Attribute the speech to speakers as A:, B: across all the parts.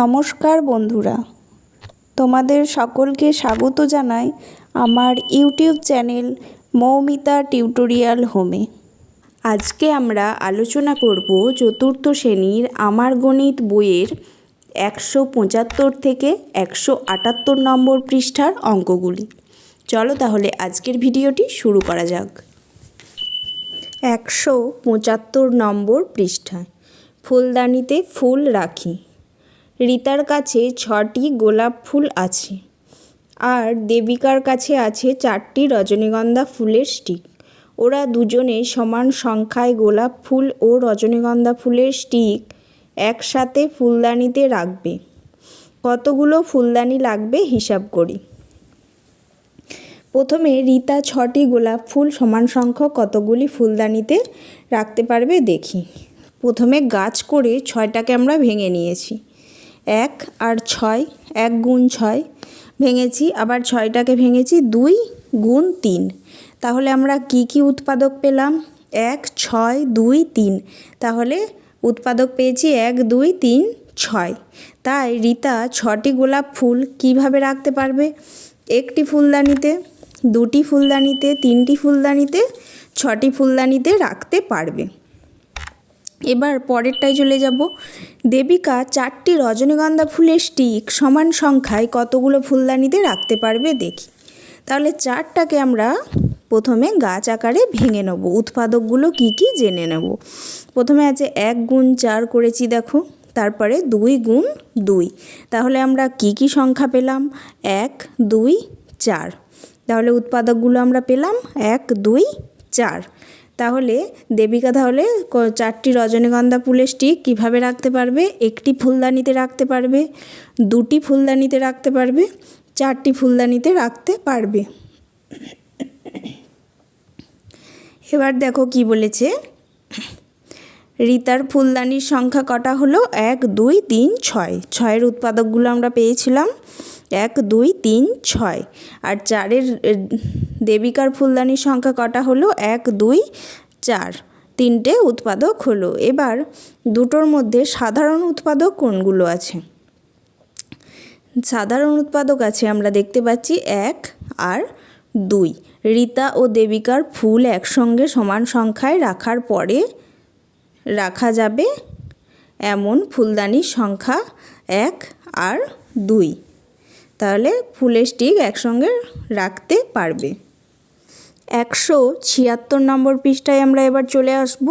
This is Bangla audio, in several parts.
A: নমস্কার বন্ধুরা, তোমাদের সকলকে স্বাগত জানাই আমার ইউটিউব চ্যানেল মৌমিতা টিউটোরিয়াল হোমে। আজকে আমরা আলোচনা করব চতুর্থ শ্রেণীর আমার গণিত বইয়ের 175 থেকে 178 নম্বর পৃষ্ঠার অঙ্কগুলি। চলো তাহলে আজকের ভিডিওটি শুরু করা যাক। 175 নম্বর পৃষ্ঠায় ফুলদানিতে ফুল রাখি। রিতার কাছে 6টি গোলাপ ফুল আছে আর দেবিকার কাছে আছে 4টি রজনীগন্ধা ফুলের স্টিক। ওরা দুজনে সমান সংখ্যায় গোলাপ ফুল ও রজনীগন্ধা ফুলের স্টিক একসাথে ফুলদানিতে রাখবে। কতগুলো ফুলদানি লাগবে হিসাব করি। প্রথমে রিতা 6টি গোলাপ ফুল সমান সংখ্যক কতগুলি ফুলদানিতে রাখতে পারবে দেখি। প্রথমে গাছ করে 6টাকে আমরা ভেঙে নিয়েছি। 1 আর 6, 1 গুণ 6 ভেঙেছি, আবার 6টাকে ভেঙেছি 2 গুণ 3। তাহলে আমরা কি কি উৎপাদক পেলাম? 1, 6, 2, 3। তাহলে উৎপাদক পেয়েছি 1, 2, 3, 6। তাই রিতা 6টি গোলাপ ফুল কিভাবে রাখতে পারবে? একটি ফুলদানিতে, 2টি ফুলদানিতে, 3টি ফুলদানিতে, 6টি ফুলদানিতে রাখতে পারবে। এবার পরেরটায় চলে যাব। দেবিকা 4টি রজনীগন্ধা ফুলের স্টিক সমান সংখ্যায় কতগুলো ফুলদানিতে রাখতে পারবে দেখি। তাহলে 4টাকে আমরা প্রথমে গাছ আকারে ভেঙে নেব। উৎপাদকগুলো কি কি জেনে নেব। প্রথমে আছে 1 গুণ 4 করেছি দেখো, তারপরে 2 গুণ 2। তাহলে আমরা কি কি সংখ্যা পেলাম? 1, 2, 4। তাহলে উৎপাদকগুলো আমরা পেলাম 1, 2, 4। তাহলে দেবিকা তাহলে 4টি রজনীগন্ধা ফুলের স্টিক কীভাবে রাখতে পারবে? একটি ফুলদানিতে রাখতে পারবে, 2টি ফুলদানিতে রাখতে পারবে, 4টি ফুলদানিতে রাখতে পারবে। এবার দেখো কি বলেছে। রিতার ফুলদানির সংখ্যা কটা হলো? 1, 2, 3, 6। 6-এর উৎপাদকগুলো আমরা পেয়েছিলাম 1, 2, 3, 6। আর 4-এর দেবিকার ফুলদানির সংখ্যা কটা হলো? 1, 2, 4। 3টে উৎপাদক হলো। এবার দুটোর মধ্যে সাধারণ উৎপাদক কোনগুলো আছে? সাধারণ উৎপাদক আছে আমরা দেখতে পাচ্ছি 1 আর 2। রিতা ও দেবিকার ফুল একসঙ্গে সমান সংখ্যায় রাখার পরে রাখা যাবে এমন ফুলদানির সংখ্যা 1 আর 2। তাহলে ফুলের স্টিক একসঙ্গে রাখতে পারবে। 176 নম্বর পৃষ্ঠায় আমরা এবার চলে আসব।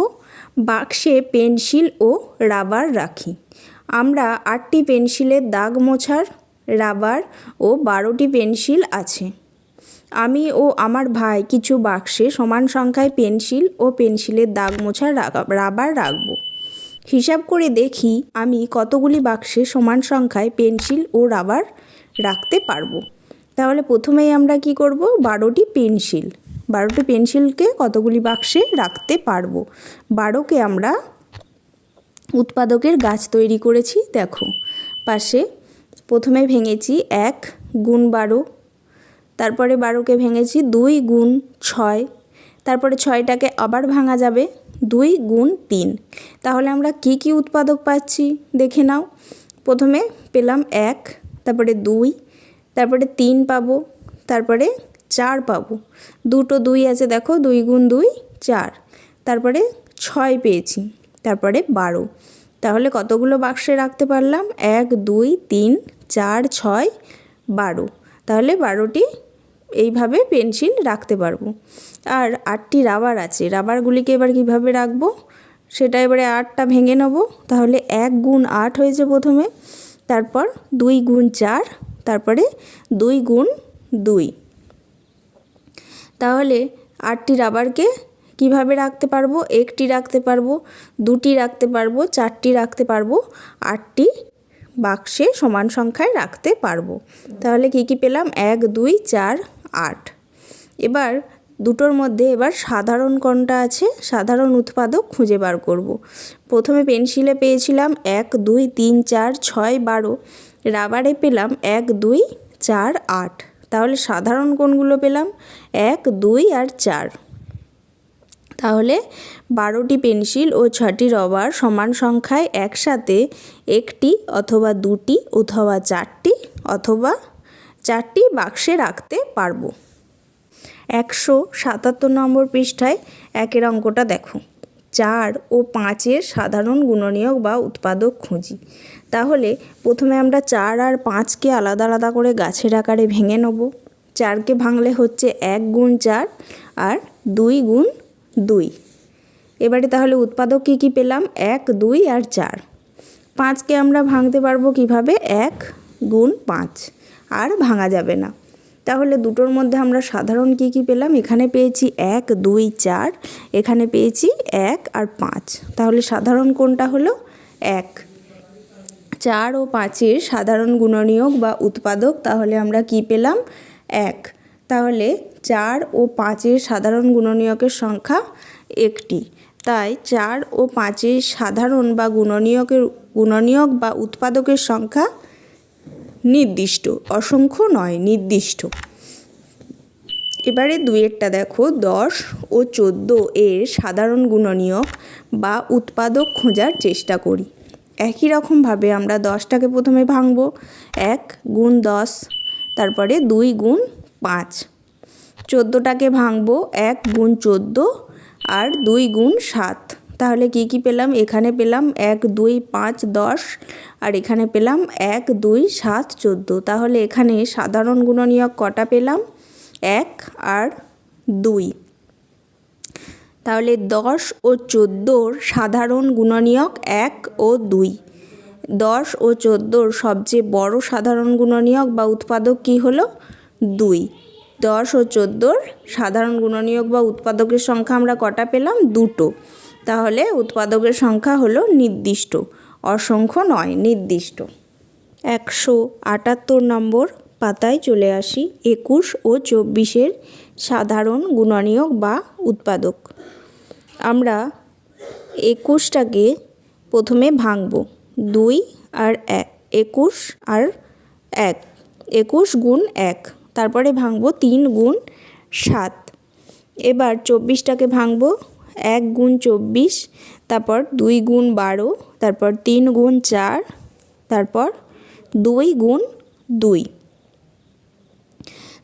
A: বাক্সে পেন্সিল ও রাবার রাখি। আমরা 8টি পেন্সিলের দাগ মোছার রাবার ও 12টি পেন্সিল আছে। আমি ও আমার ভাই কিছু বাক্সে সমান সংখ্যায় পেন্সিল ও পেন্সিলের দাগ মোছার রাবার রাখব। হিসাব করে দেখি আমি কতগুলি বাক্সে সমান সংখ্যায় পেন্সিল ও রাবার রাখতে পারবো। তাহলে প্রথমেই আমরা কি করব? 12টি পেন্সিল। 12টি পেন্সিলকে কতগুলি বাক্সে রাখতে পারবো? 12কে আমরা উৎপাদকের গাছ তৈরি করেছি দেখো। পাশে প্রথমে ভেঙেছি 1 গুণ 12, তারপরে 12কে ভেঙেছি 2 গুণ 6, তারপরে 6টাকে আবার ভাঙা যাবে 2 গুণ 3। তাহলে আমরা কি কি উৎপাদক পাচ্ছি দেখে নাও। প্রথমে পেলাম 1, তারপরে 2, তারপরে 3 পাবো, তারপরে 4 পাবো। 2টো 2 আছে দেখো, 2 গুণ 2, 4। তারপরে 6 পেয়েছি, তারপরে 12। তাহলে কতগুলো বাক্সে রাখতে পারলাম? 1, 2, 3, 4, 6, 12। তাহলে 12টি এইভাবে পেন্সিল রাখতে পারবো। আর 8টি রাবার আছে। রাবারগুলিকে এবার কিভাবে রাখবো সেটা এবারে 8টা ভেঙে নেব। তাহলে 1 গুণ 8 হয়েছে প্রথমে, তারপর 2 গুণ 4, তারপরে 2 গুণ 2। তাহলে 8টি রাবারকে কিভাবে রাখতে পারবো? 1টি রাখতে পারবো, 2টি রাখতে পারবো, 4টি রাখতে পারবো, 8টি বাক্সে সমান সংখ্যায় রাখতে পারবো। তাহলে কি কি পেলাম? 1, 2, 4, 8। এবার দুটোর মধ্যে এবার সাধারণ কোনটা আছে? সাধারণ উৎপাদক খুঁজে বার করব। প্রথমে পেন্সিলে পেয়েছিলাম 1, 2, 3, 4, 6, 12। রাবারে পেলাম 1, 2, 4, 8। তাহলে সাধারণ কোনগুলো পেলাম? 1, 2 আর 4। তাহলে 12টি পেন্সিল ও 6টি রবার সমান সংখ্যায় একসাথে একটি অথবা দুটি অথবা 4টি অথবা 4টি বাক্সে রাখতে পারবো। 177 নম্বর পৃষ্ঠায় একের অঙ্কটা দেখো। 4 ও 5-এর সাধারণ গুণনীয়ক বা উৎপাদক খুঁজি। তাহলে প্রথমে আমরা 4 আর 5কে আলাদা আলাদা করে গাছের আকারে ভেঙে নেব। 4কে ভাঙলে হচ্ছে 1 গুণ 4 আর 2 গুণ 2। এবারে তাহলে উৎপাদক কী পেলাম? 1, 2 আর 4। 5কে আমরা ভাঙতে পারবো কিভাবে? 1 গুণ 5, আর ভাঙা যাবে না। তাহলে দুটোর মধ্যে আমরা সাধারণ কী পেলাম? এখানে পেয়েছি 1, 2, 4, এখানে পেয়েছি 1 আর 5। তাহলে সাধারণ কোনটা হলো? 1। 4 ও 5-এর সাধারণ গুণনীয়ক বা উৎপাদক তাহলে আমরা কী পেলাম? 1। তাহলে 4 ও 5-এর সাধারণ গুণনীয়কের সংখ্যা একটি। তাই 4 ও 5-এর সাধারণ বা গুণনীয়ক বা উৎপাদকের সংখ্যা নির্দিষ্ট, অসংখ্য নয়, নির্দিষ্ট। এবারে 2-এরটা দেখো। 10 ও 14 এর সাধারণ গুণনীয়ক বা উৎপাদক খোঁজার চেষ্টা করি। একই রকমভাবে আমরা 10টাকে প্রথমে ভাঙব। 1 গুণ 10, তারপরে 2 গুণ 5। 14টাকে ভাঙব। 1 গুণ 14 আর 2 গুণ 7। তাহলে কী পেলাম? এখানে পেলাম 1, 2, 5, 10, আর এখানে পেলাম 1, 2, 7, 14। তাহলে এখানে সাধারণ গুণনীয়ক কটা পেলাম? 1 আর 2। তাহলে 10 ও 14-র সাধারণ গুণনীয়ক 1 ও 2। 10 ও 14-র সবচেয়ে বড় সাধারণ গুণনীয়ক বা উৎপাদক কী হলো? 2। 10 ও 14-র সাধারণ গুণনীয়ক বা উৎপাদকের সংখ্যা আমরা কটা পেলাম? 2টো। তাহলে উৎপাদকের সংখ্যা হলো নির্দিষ্ট, অসংখ্য নয়, নির্দিষ্ট। 178 নম্বর পাতায় চলে আসি। 21 ও 24-এর সাধারণ গুণনীয়ক বা উৎপাদক। আমরা 21টাকে প্রথমে ভাঙব। 2 আর 1, 21 আর 1, 21 গুণ 1। তারপরে ভাঙব 3 গুণ 7। এবার 24টাকে ভাঙব। 1 গুণ 24, তারপর 2 গুণ 12, তারপর 3 গুণ 4, তারপর 2 গুণ 2।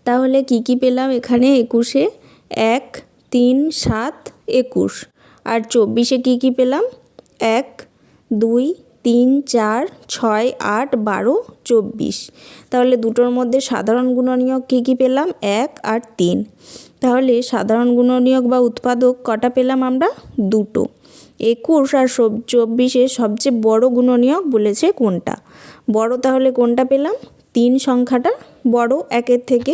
A: তাহলে কী পেলাম এখানে? 21-এ 1, 3, 7, 21। আর 24-এ কী পেলাম? 1, 2, 3, 4, 6, 8, 12, 24। তাহলে দুটোর মধ্যে সাধারণ গুণনীয়ক কী পেলাম? 1 আর 3। তাহলে সাধারণ গুণনীয়ক বা উৎপাদক কটা পেলাম আমরা? 2টো। 21 আর 24-এর সবচেয়ে বড় গুণনীয়ক বলেছে কোনটা? বড়, তাহলে কোনটা পেলাম? 3 সংখ্যাটা বড় 1-এর থেকে।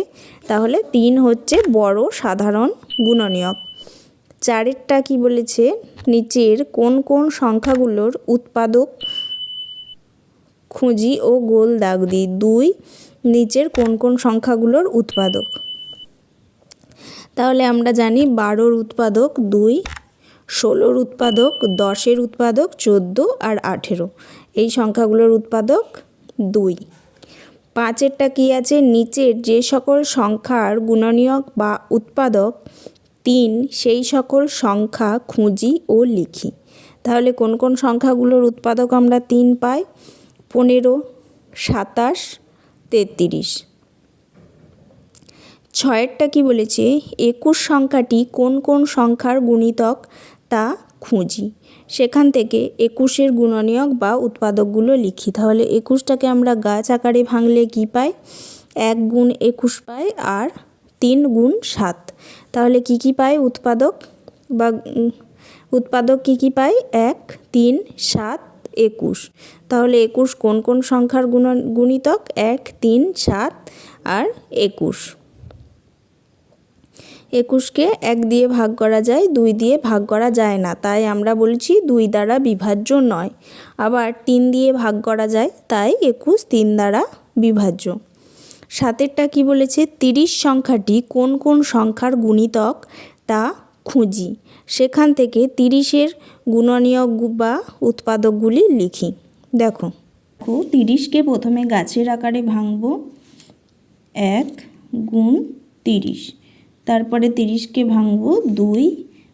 A: তাহলে 3 হচ্ছে বড় সাধারণ গুণনীয়ক। 4-এরটা কী বলেছে? নিচের কোন কোন সংখ্যাগুলোর উৎপাদক খুঁজি ও গোল দাগ দিই। 2 নিচের কোন কোন সংখ্যাগুলোর উৎপাদক? তাহলে আমরা জানি 12-র উৎপাদক 2, 16-র উৎপাদক, 10-এর উৎপাদক 14 আর 18। এই সংখ্যাগুলোর উৎপাদক 2। 5-এরটা কী আছে? নিচের যে সকল সংখ্যার গুণনীয়ক বা উৎপাদক 3 সেই সকল সংখ্যা খুঁজি ও লিখি। তাহলে কোন কোন সংখ্যাগুলোর উৎপাদক আমরা 3 পাই? 15, 27, 33। 6-এরটা কী বলেছে? 21 সংখ্যাটি কোন কোন সংখ্যার গুণিতক তা খুঁজি। সেখান থেকে 21-এর গুণনীয়ক বা উৎপাদকগুলো লিখি। তাহলে 21টাকে আমরা গাছ আকারে ভাঙলে কী পাই? 1 গুণ 21 পাই আর 3 গুণ 7। তাহলে কী পাই উৎপাদক? বা উৎপাদক কী পাই? 1, 3, 7, 21। তাহলে 21 কোন কোন সংখ্যার গুণিতক? 1, 3, 7 আর 21। 21কে 1 দিয়ে ভাগ করা যায়, 2 দিয়ে ভাগ করা যায় না, তাই আমরা বলছি 2 দ্বারা বিভাজ্য নয়। আবার 3 দিয়ে ভাগ করা যায়, তাই 21 3 দ্বারা বিভাজ্য। 7-এরটা কী বলেছে? 30 সংখ্যাটি কোন কোন সংখ্যার গুণিতক তা খুঁজি। সেখান থেকে 30-এর গুণনীয়ক বা উৎপাদকগুলি লিখি। দেখো 30কে প্রথমে গাছের আকারে ভাঙব। 1 গুণ 30, তারপরে 30কে ভাঙব 2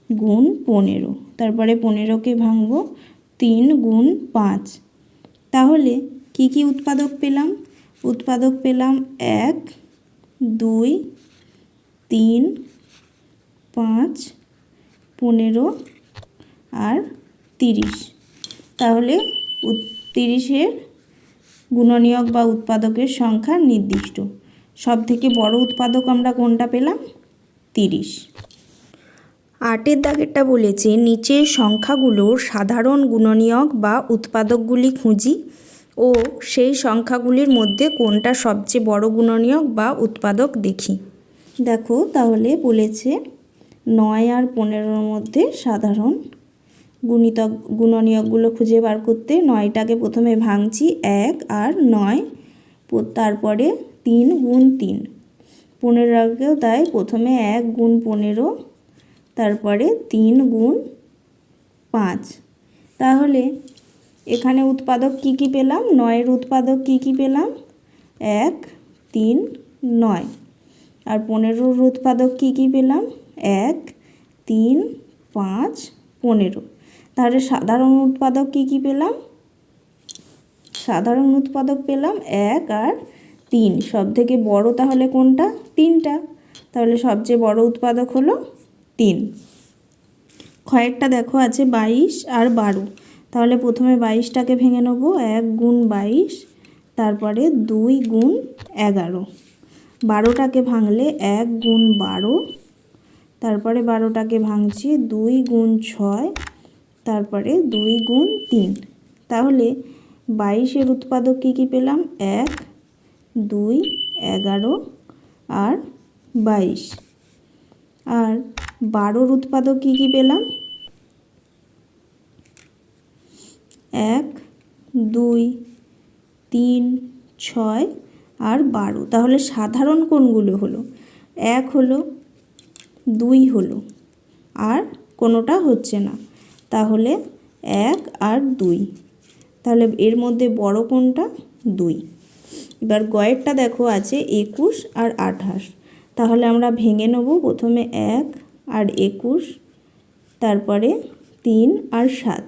A: গুণ 15, তারপরে 15কে ভাঙব 3 গুণ 5। তাহলে কি কি উৎপাদক পেলাম? উৎপাদক পেলাম 1, 2, 3, 5, 15 আর 30। তাহলে 30-এর গুণনীয়ক বা উৎপাদকের সংখ্যা নির্দিষ্ট। সব থেকে বড় উৎপাদক আমরা কোনটা পেলাম? 30। 8-এর দাগেরটা বলেছে নিচের সংখ্যাগুলোর সাধারণ গুণনীয়ক বা উৎপাদকগুলি খুঁজি ও সেই সংখ্যাগুলির মধ্যে কোনটা সবচেয়ে বড় গুণনীয়ক বা উৎপাদক দেখি। দেখো তাহলে বলেছে 9 আর 15-র মধ্যে সাধারণ গুণনীয়কগুলো খুঁজে বার করতে 9টাকে প্রথমে ভাঙছি 1 আর 9, তারপরে 3 গুণ 3। 15কেও তাই, প্রথমে 1 গুণ 15, তারপরে 3 গুণ 5। তাহলে এখানে উৎপাদক কি কি পেলাম? 9-এর উৎপাদক কি কি পেলাম? 1, 3, 9। আর 15-র উৎপাদক কি কি পেলাম? 1, 3, 5, 15। তাহলে সাধারণ উৎপাদক কি কি পেলাম? সাধারণ উৎপাদক পেলাম 1 আর 3। সব থেকে বড় তাহলে কোনটা? 3টা। তাহলে সবচেয়ে বড় উৎপাদক হলো 3। ক্ষয়েরটা দেখো আছে 22 আর 12। তাহলে প্রথমে 22টাকে ভেঙে নেব 1 গুণ 22, তারপরে 2 গুণ 11। 12টাকে ভাঙলে 1 গুণ 12, তারপরে 12টাকে ভাঙছি 2 গুণ 6, তারপরে 2 গুণ 3। তাহলে 22-এর উৎপাদক কী কী পেলাম? 1, 2, 11 আর 22। আর 12-র উৎপাদক কী কী পেলাম? 1, 2, 3, 6 আর 12। তাহলে সাধারণ কোনগুলো হলো? 1 হলো, 2 হলো, আর কোনোটা হচ্ছে না। তাহলে 1 আর 2। তাহলে এর মধ্যে বড় কোনটা? 2। এবার গয়েরটা দেখো আছে 21 আর 28। তাহলে আমরা ভেঙে নেব প্রথমে 1 আর 21, তারপরে 3 আর 7।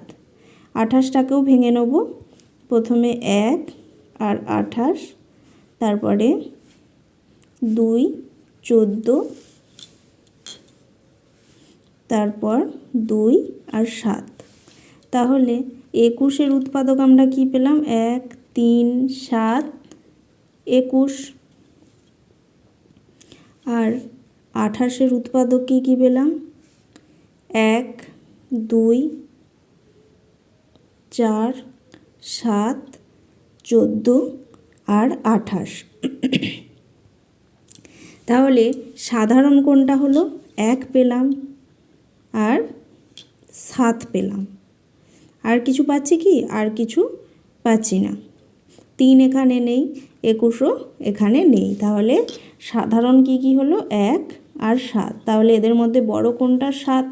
A: 28টাকেও ভেঙে নেব, প্রথমে 1 আর 28, তারপরে 2, 14, তারপর 2 আর 7। তাহলে 21-এর উৎপাদক আমরা কি পেলাম? 1, 3, 7, 21। আর 28-এর উৎপাদক কি কি পেলাম? 1, 2, 4, 7, 14 আর 28। তাহলে সাধারণ কোনটা হলো? 1 পেলাম আর 7 পেলাম। আর কিছু পাচ্ছি কি? আর কিছু পাচ্ছি না। 3 এখানে নেই, 21ও এখানে নেই। তাহলে সাধারণ কি কি হলো? 1 আর 7। তাহলে এদের মধ্যে বড় কোনটা? 7।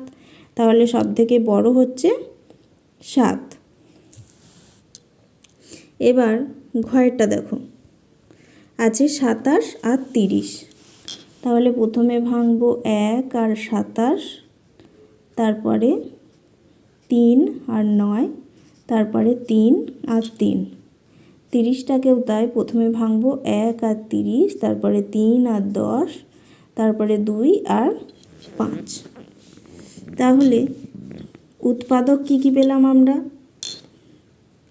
A: তাহলে সব থেকে বড় হচ্ছে 7। এবার ঘয়েরটা দেখো আছে 27 আর 30। তাহলে প্রথমে ভাঙবো 1 আর 27, তারপরে 3 আর 9, তারপরে 3 আর 3। 30টাকেও তাই, প্রথমে ভাঙবো 1 আর 30, তারপরে 3 আর 10, তারপরে 2 আর 5। তাহলে উৎপাদক কি কি পেলাম আমরা?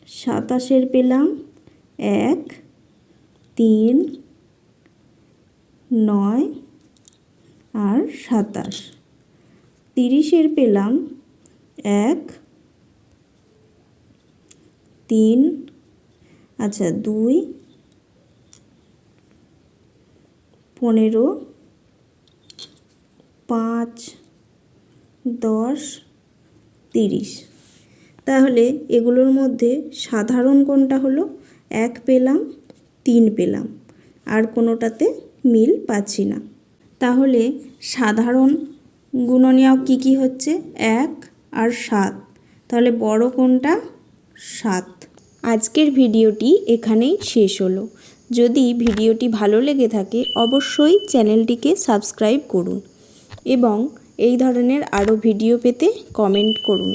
A: 27-এর পেলাম 1, 3, 9 আর 27। 30-এর পেলাম 1, 3, 2, 15, 5, 10, 30। তাহলে এগুলোর মধ্যে সাধারণ কোনটা হলো? 1 পেলাম, 3 পেলাম, আর কোনোটাতে মিল পাচ্ছি না। তাহলে সাধারণ গুণনীয়ক কী কী হচ্ছে? 1 আর 7। তাহলে বড় কোনটা? 7। আজকের ভিডিওটি এখানেই শেষ হলো। যদি ভিডিওটি ভালো লেগে থাকে অবশ্যই চ্যানেলটিকে সাবস্ক্রাইব করুন এবং এই ধরনের আরও ভিডিও পেতে কমেন্ট করুন।